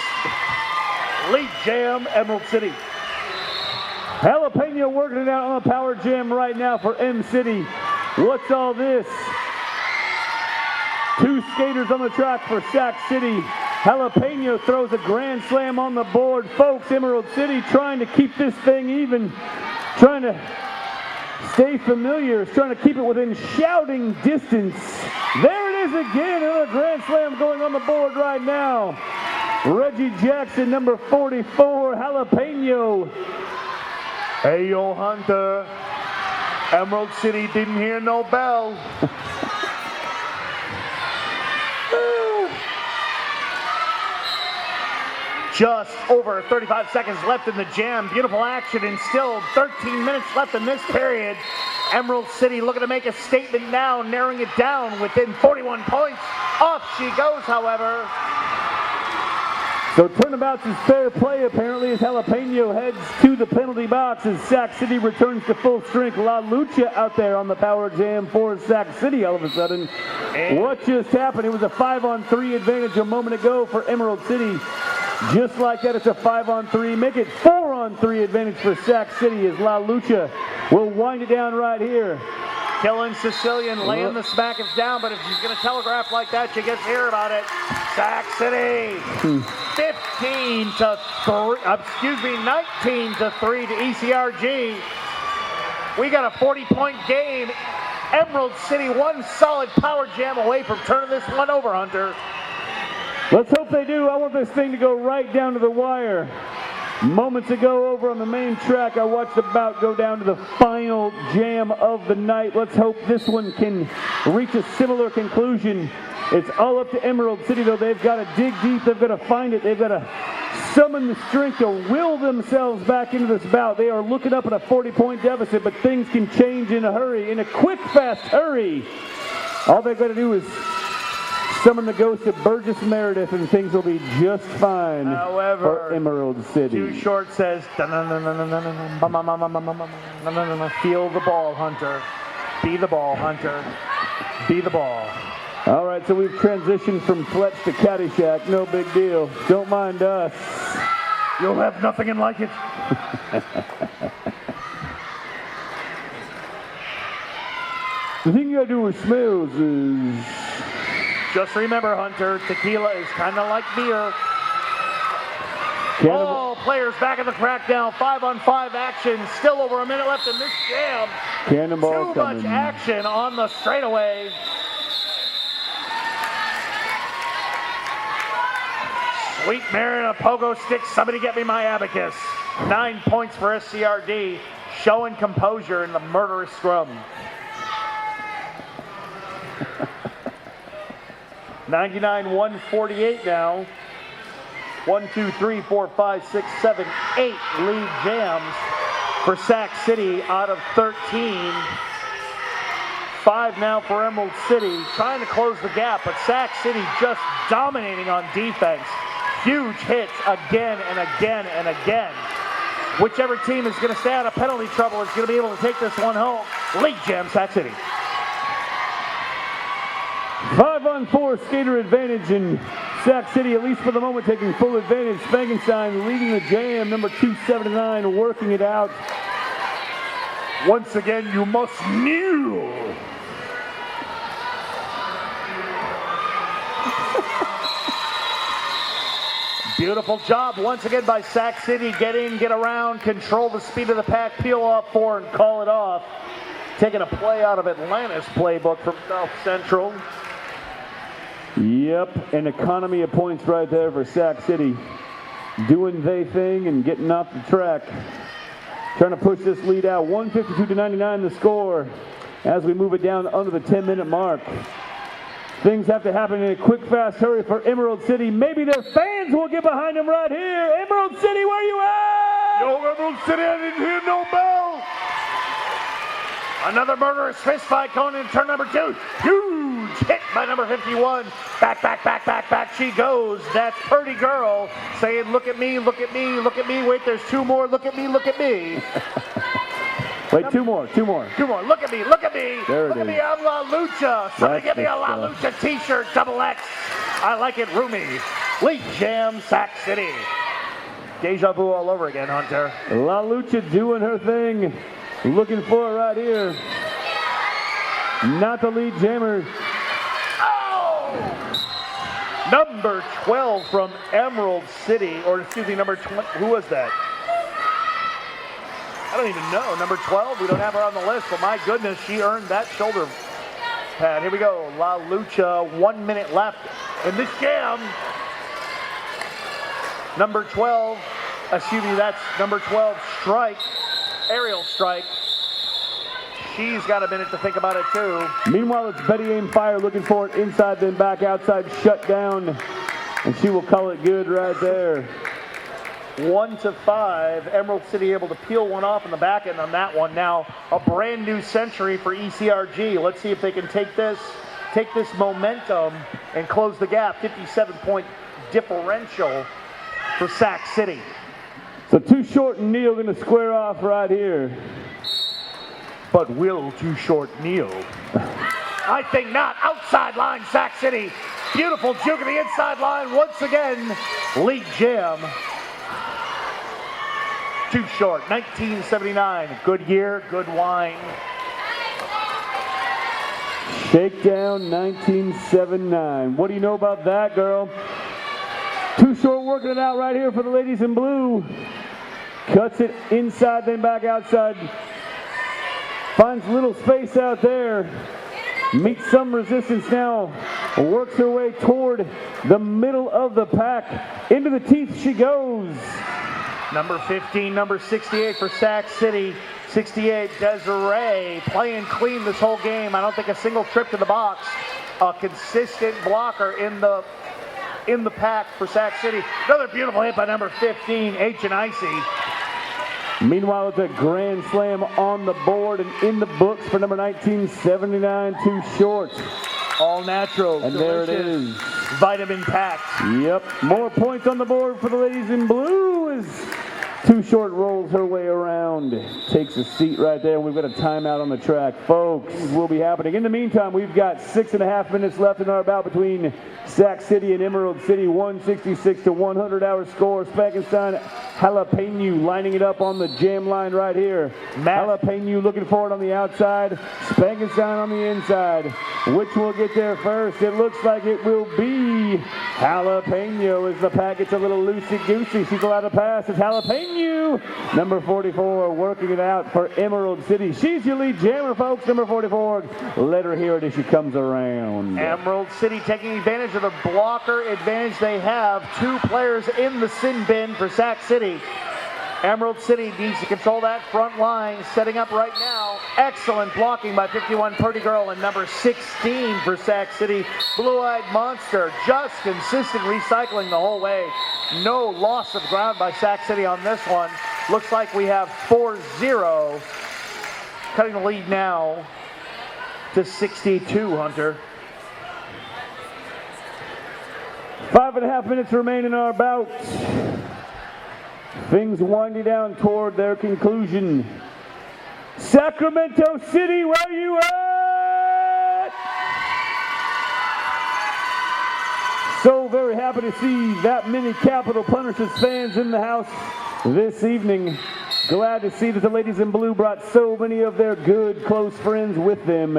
Lead jam, Emerald City. Jalapeno working it out on the power jam right now for M-City. What's all this? 2 skaters on the track for Sac City. Jalapeno throws a grand slam on the board. Folks, Emerald City trying to keep this thing even, trying to stay familiar, trying to keep it within shouting distance. There it is again, another grand slam going on the board right now. Reggie Jackson, number 44, Jalapeno. Hey, yo, Hunter. Emerald City didn't hear no bell. Just over 35 seconds left in the jam. Beautiful action and still 13 minutes left in this period. Emerald City looking to make a statement now, narrowing it down within 41 points. Off she goes, however. So turnabout's is fair play, apparently, as Jalapeno heads to the penalty box as Sac City returns to full strength. La Lucha out there on the power jam for Sac City all of a sudden. And what just happened? It was a 5-on-3 advantage a moment ago for Emerald City. Just like that, it's a 5-on-3. Make it 4-on-3 advantage for Sac City as La Lucha will wind it down right here. Killing Sicilian, laying the smackers down, but if she's going to telegraph like that, she gets to hear about it. Sac City, 19 to 3 to ECRG. We got a 40-point game. Emerald City, one solid power jam away from turning this one over, Hunter. Let's hope they do. I want this thing to go right down to the wire. Moments ago over on the main track, I watched the bout go down to the final jam of the night. Let's hope this one can reach a similar conclusion. It's all up to Emerald City, though. They've got to dig deep. They've got to find it. They've got to summon the strength to will themselves back into this bout. They are looking up at a 40-point deficit, but things can change in a hurry, in a quick, fast hurry. All they've got to do is Summon the ghost of Burgess Meredith and things will be just fine However, for Emerald City. Too Short says, feel the ball, Hunter. Be the ball, Hunter. Be the ball. All right, so we've transitioned from Fletch to Caddyshack. No big deal. Don't mind us. You'll have nothing and like it. The thing you gotta do with smells is... Just remember, Hunter, tequila is kind of like beer. All players back in the crackdown. 5-on-5 action. Still over a minute left in this jam. Cannonball Too coming. much action on the straightaway. Sweet Mary and a pogo stick. Somebody get me my abacus. 9 points for SCRD. Showing composure in the murderous scrum. 99-148 now. 1, 2, 3, 4, 5, 6, 7, 8 lead jams for Sac City out of 13. 5 now for Emerald City, trying to close the gap, but Sac City just dominating on defense. Huge hits again and again and again. Whichever team is going to stay out of penalty trouble is going to be able to take this one home. Lead jam, Sac City. 5-on-4 skater advantage in Sac City, at least for the moment, taking full advantage. Spangenstein leading the jam, number 279, working it out. Once again, you must kneel. Beautiful job once again by Sac City. Get in, get around, control the speed of the pack, peel off 4 and call it off. Taking a play out of Atlanta's playbook from South Central. Yep, an economy of points right there for Sac City. Doing they thing and getting off the track. Trying to push this lead out. 152-99 the score as we move it down under the 10-minute mark. Things have to happen in a quick, fast hurry for Emerald City. Maybe their fans will get behind them right here. Emerald City, where you at? Yo, Emerald City, I didn't hear no bell. Another murderous fist fight going in turn number 2. Huge hit by number 51. Back, back, back, back, back she goes. That's Purdy Girl saying, look at me, look at me, look at me. Wait, there's 2 more. Look at me, look at me. Wait, 2 more, 2 more. 2 more. Look at me, look at me. There Look it at is. me, I'm La Lucha. Somebody That's get me a La the Lucha t-shirt, XXX. I like it roomy. Lead jam, Sac City. Deja vu all over again, Hunter. La Lucha doing her thing. Looking for it right here. Not the lead jammer. Oh! Number 12 from Emerald City, or excuse me, number 20. Who was that? I don't even know. Number 12, we don't have her on the list, but my goodness, she earned that shoulder pad. Here we go. La Lucha, 1 minute left in this jam. Number 12, excuse me, that's number 12, Strike. Aerial Strike. She's got a minute to think about it too. Meanwhile, it's Betty Aim Fire looking for it inside, then back outside, shut down. And she will call it good right there. 1-5. Emerald City able to peel one off in the back end on that one. Now a brand new century for ECRG. Let's see if they can take this momentum and close the gap. 57-point differential for Sac City. So Too Short and Neil going to square off right here. But will Too Short kneel? I think not. Outside line, Sac City. Beautiful juke of the inside line. Once again, lead jam. Too Short, 1979. Good year, good wine. Shakedown 1979. What do you know about that, girl? Too Short working it out right here for the ladies in blue. Cuts it inside, then back outside. Finds a little space out there. Meets some resistance now. Works her way toward the middle of the pack. Into the teeth she goes. Number 15, number 68 for Sac City. 68, Desiree, playing clean this whole game. I don't think a single trip to the box. A consistent blocker in the pack for Sac City. Another beautiful hit by number 15, H and Icy. Meanwhile, it's a grand slam on the board and in the books for number 1979, Too Short. All natural. And delicious, there it is. Vitamin packed. Yep. More points on the board for the ladies in blue as Too Short rolls her way around. Takes a seat right there. We've got a timeout on the track. Folks, will be happening. In the meantime, we've got 6.5 minutes left in our bout between Sac City and Emerald City. 166 to 100 our score. Spankenstein, Jalapeno lining it up on the jam line right here. Jalapeno looking forward on the outside. Spankenstein on the inside. Which will get there first? It looks like it will be Jalapeno as the pack gets a little loosey-goosey. She's allowed to pass. It's Jalapeno. Number 44 working it out for Emerald City. She's your lead jammer, folks. Number 44. Let her hear it as she comes around. Emerald City taking advantage of the blocker advantage they have. 2 players in the sin bin for Sac City. Emerald City needs to control that front line. Setting up right now. Excellent blocking by 51 Purdy Girl and number 16 for Sac City. Blue-Eyed Monster. Just consistent recycling the whole way. No loss of ground by Sac City on this one. Looks like we have 4-0. Cutting the lead now to 62, Hunter. 5.5 minutes remain in our bout. Things winding down toward their conclusion. Sacramento City, where you at? So very happy to see that many Capital Punishers fans in the house this evening. Glad to see that the ladies in blue brought so many of their good, close friends with them.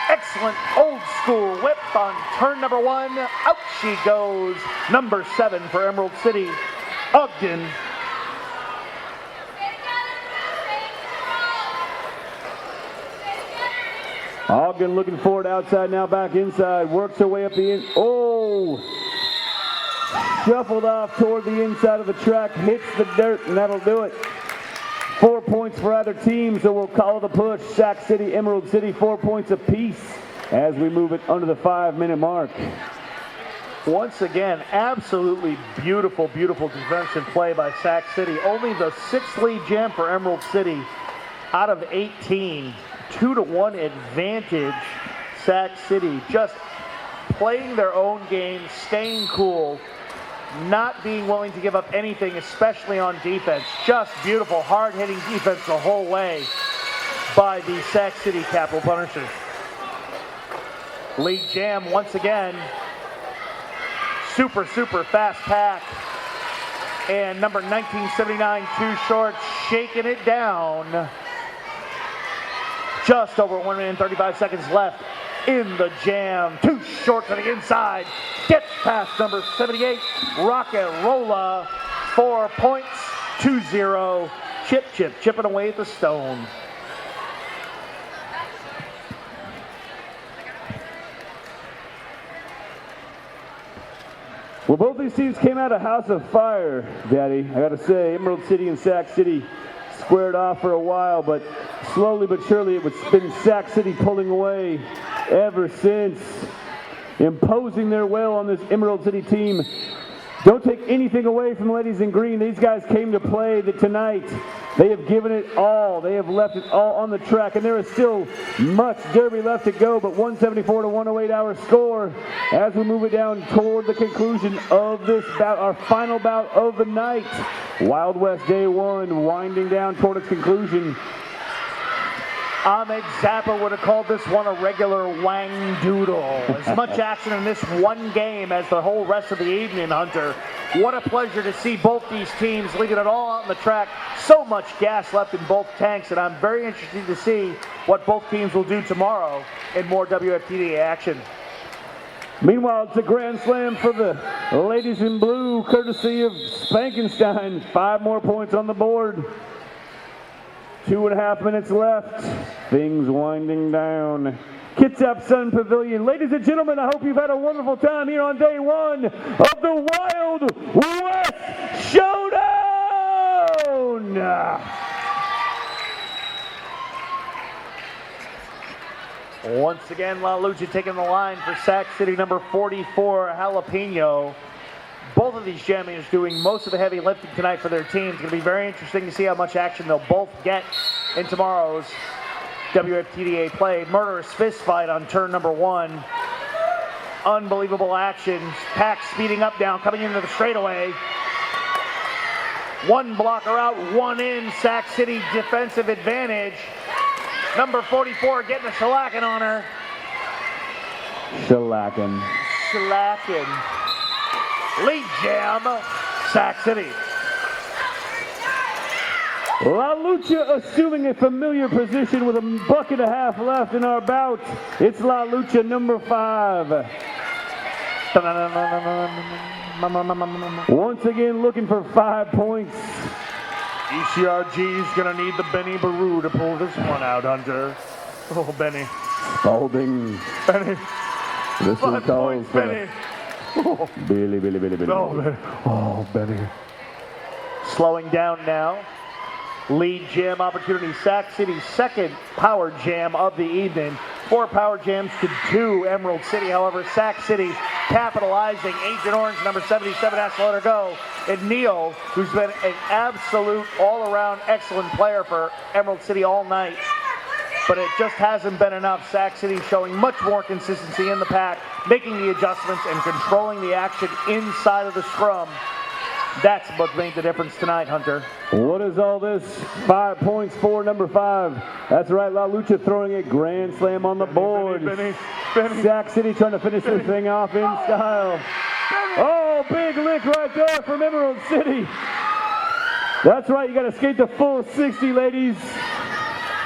Excellent old school whip on turn number 1. Out she goes. Number 7 for Emerald City, Ogden. Ogden looking forward outside, now back inside. Works her way up the oh! Shuffled off toward the inside of the track, hits the dirt, and that'll do it. 4 points for either team, so we'll call it a push. Sac City, Emerald City, 4 points apiece as we move it under the 5-minute mark. Once again, absolutely beautiful, beautiful defensive play by Sac City. Only the 6th lead jam for Emerald City out of 18. 2-1 advantage. Sac City just playing their own game, staying cool, not being willing to give up anything, especially on defense. Just beautiful, hard-hitting defense the whole way by the Sac City Capital Punishers. Lead jam once again. Super, super fast pack. And number 1979, Too Short, shaking it down. Just over 1 minute and 35 seconds left in the jam. Too Short to the inside. Gets past number 78, Rocket Rolla. 4 points, 2-0. Chipping away at the stone. Well, both these teams came out of House of Fire, Daddy. I gotta say, Emerald City and Sac City squared off for a while, but slowly but surely it's been Sac City pulling away ever since, imposing their will on this Emerald City team. Don't take anything away from the ladies in green. These guys came to play tonight. They have given it all. They have left it all on the track, and there is still much derby left to go, but 174 to 108 our score as we move it down toward the conclusion of this bout, our final bout of the night. Wild West Day 1 winding down toward its conclusion. Ahmed Zappa would have called this one a regular wang doodle. As much action in this one game as the whole rest of the evening, Hunter. What a pleasure to see both these teams leaving it all out on the track. So much gas left in both tanks, and I'm very interested to see what both teams will do tomorrow in more WFTD action. Meanwhile, it's a grand slam for the ladies in blue, courtesy of Spankenstein. 5 more points on the board. 2.5 minutes left. Things winding down. Kitsap Sun Pavilion. Ladies and gentlemen, I hope you've had a wonderful time here on day 1 of the Wild West Showdown. Once again, Lucha taking the line for Sac City, number 44, Jalapeno. Both of these champions doing most of the heavy lifting tonight for their teams. It's going to be very interesting to see how much action they'll both get in tomorrow's WFTDA play. Murderous fist fight on turn number 1. Unbelievable action. Pack speeding up now, coming into the straightaway. One blocker out, one in. Sac City defensive advantage. Number 44 getting a shellacking on her. Shellacking. Lead jam, Sac City. La Lucha assuming a familiar position with a buck and a half left in our bout. It's La Lucha number 5. Once again looking for 5 points. ECRG's gonna need the Benny Baru to pull this one out, Hunter. Oh, Benny. Holding. Benny. This one 5 calls points, for Benny. Billy. Oh, Benny. Oh, Benny. Slowing down now. Lead jam opportunity. Sac City's second power jam of the evening. 4 power jams to 2 Emerald City. However, Sac City capitalizing. Agent Orange, number 77, has to let her go. And Neil, who's been an absolute all-around excellent player for Emerald City all night. But it just hasn't been enough. Sac City showing much more consistency in the pack, making the adjustments and controlling the action inside of the scrum. That's what made the difference tonight, Hunter. What is all this? 5 points for number 5. That's right, La Lucha throwing a grand slam on the board. Benny. Sac City trying to finish this thing off in style. Oh, big lick right there from Emerald City. That's right, you got to skate the full 60, ladies.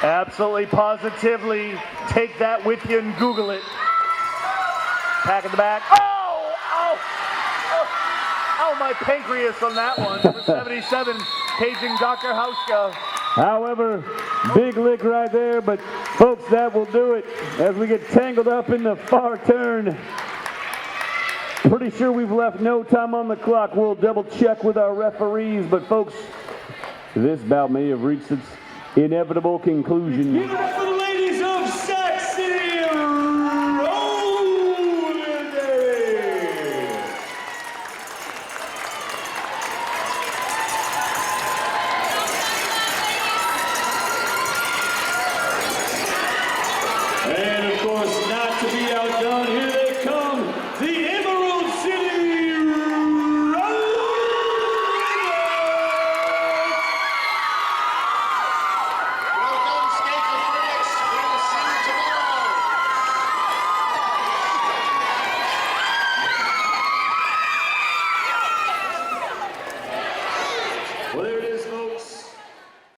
Absolutely, positively. Take that with you and Google it. Pack in the back. Oh, my pancreas on that one. Number 77, paging Dr. Hauska. However, big lick right there, but folks, that will do it as we get tangled up in the far turn. Pretty sure we've left no time on the clock. We'll double check with our referees, but folks, this bout may have reached its inevitable conclusion. Give it up for the ladies of Sac City Rolling Day. And of course, not to be outdone,